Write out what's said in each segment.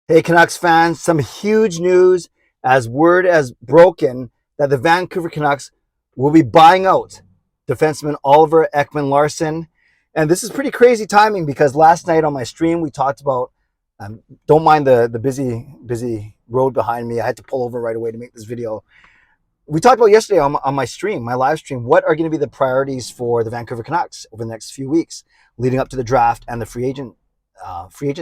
Hey, Canucks fans, some huge news as word has broken that the Vancouver Canucks will be buying out defenseman Oliver Ekman-Larsson. And this is pretty crazy timing because last night on my stream, we talked about, don't mind the busy road behind me. I had to pull over right away to make this video. We talked about yesterday on my stream, my live stream, what are going to be the priorities for the Vancouver Canucks over the next few weeks leading up to the draft and the free agent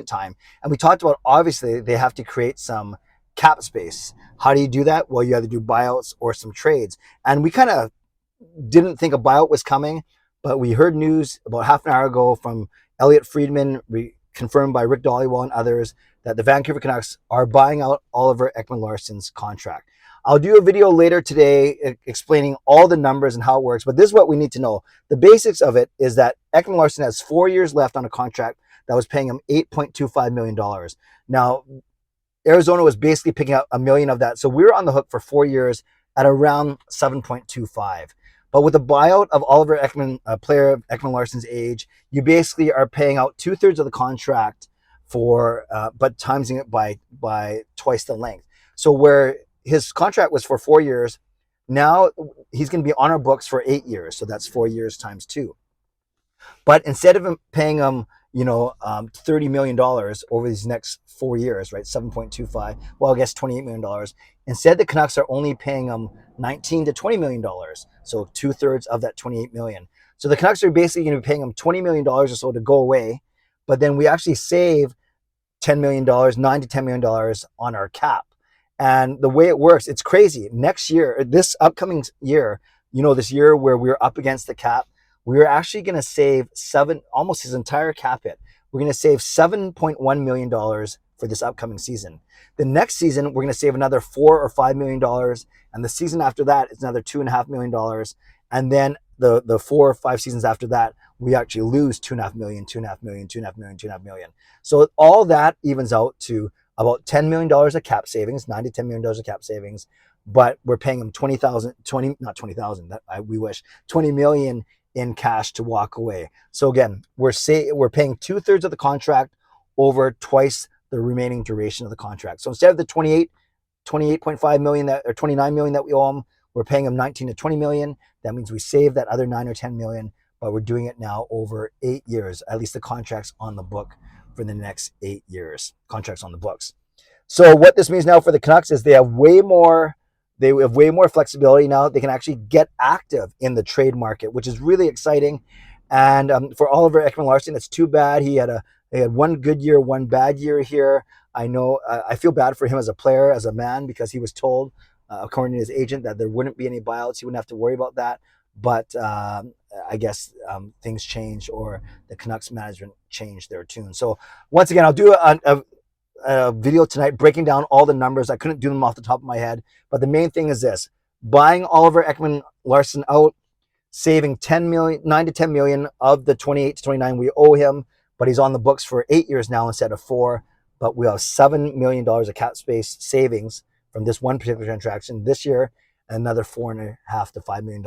time. And we talked about, obviously, they have to create some cap space. How do you do that? Well, you either do buyouts or some trades. And we kind of didn't think a buyout was coming, but we heard news about half an hour ago from Elliot Friedman, confirmed by Rick Dollywall and others, that the Vancouver Canucks are buying out Oliver Ekman-Larsson's contract. I'll do a video later today explaining all the numbers and how it works, but this is what we need to know. The basics of it is that Ekman-Larsson has 4 years left on a contract that was paying him $8.25 million. Now, Arizona was basically picking up $1 million of that, so we were on the hook for 4 years at around 7.25. But with the buyout of Oliver Ekman, a player of Ekman-Larsson's age, you basically are paying out 2/3 of the contract for, but timesing it by twice the length. So where his contract was for 4 years, now he's going to be on our books for 8 years. So that's 4 years times 2. But instead of paying him, $30 million over these next 4 years, right? 7.25, well, I guess $28 million. Instead, the Canucks are only paying him $19 to $20 million. So 2/3 of that $28 million. So the Canucks are basically going to be paying him $20 million or so to go away. But then we actually save $10 million, $9 to $10 million on our cap. And the way it works, it's crazy. Next year, this upcoming year, this year where we're up against the cap, we're actually going to save almost his entire cap hit. We're going to save $7.1 million for this upcoming season. The next season, we're going to save another $4 or $5 million. And the season after that, it's another $2.5 million. And then the 4 or 5 seasons after that, we actually lose $2.5 million, $2.5 million, $2.5 million, $2.5 million. So all that evens out to about $10 million of cap savings, $9 to $10 million of cap savings. But we're paying them $20 million in cash to walk away. So again, we're paying 2/3 of the contract over twice the remaining duration of the contract. So instead of the 28.5 million or 29 million that we owe them, we're paying them 19 to 20 million. That means we save that other 9 or 10 million, but we're doing it now over 8 years. At least the contract's on the book for the next 8 years. Contracts on the books. So what this means now for the Canucks is they have way more flexibility now. They can actually get active in the trade market, which is really exciting. And for Oliver Ekman-Larsson, it's too bad he had one good year, one bad year here. I know I feel bad for him as a player, as a man, because he was told, according to his agent, that there wouldn't be any buyouts. He wouldn't have to worry about that. But I guess things changed, or the Canucks management changed their tune. So once again, I'll do a video tonight breaking down all the numbers. I couldn't do them off the top of my head, but the main thing is this: buying Oliver Ekman-Larsson out, saving 9 to 10 million of the 28 to 29 we owe him, but he's on the books for 8 years now instead of 4. But we have $7 million of cap space savings from this one particular transaction this year, and another $4.5 to $5 million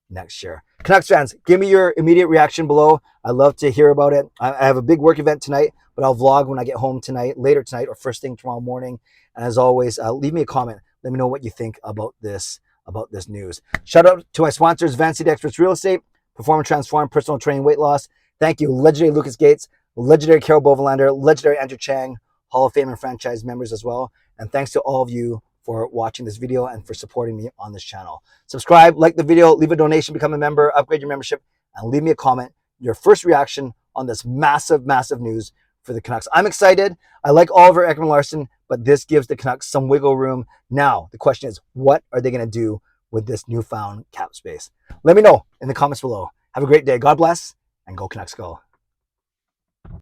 next year. Canucks fans, give me your immediate reaction below. I'd love to hear about it. I have a big work event tonight, but I'll vlog when I get home later tonight, or first thing tomorrow morning. And as always, leave me a comment. Let me know what you think about this news. Shout out to my sponsors, Van City Experts Real Estate, Perform and Transform, Personal Training, Weight Loss. Thank you, legendary Lucas Gates, legendary Carol Bovenlander, legendary Andrew Chang, Hall of Fame and franchise members as well. And thanks to all of you for watching this video and for supporting me on this channel. Subscribe, like the video, leave a donation, become a member, upgrade your membership, and leave me a comment, your first reaction on this massive, massive news for the Canucks. I'm excited. I like Oliver Ekman-Larsson, but this gives the Canucks some wiggle room. Now, the question is, what are they going to do with this newfound cap space? Let me know in the comments below. Have a great day. God bless, and go Canucks go.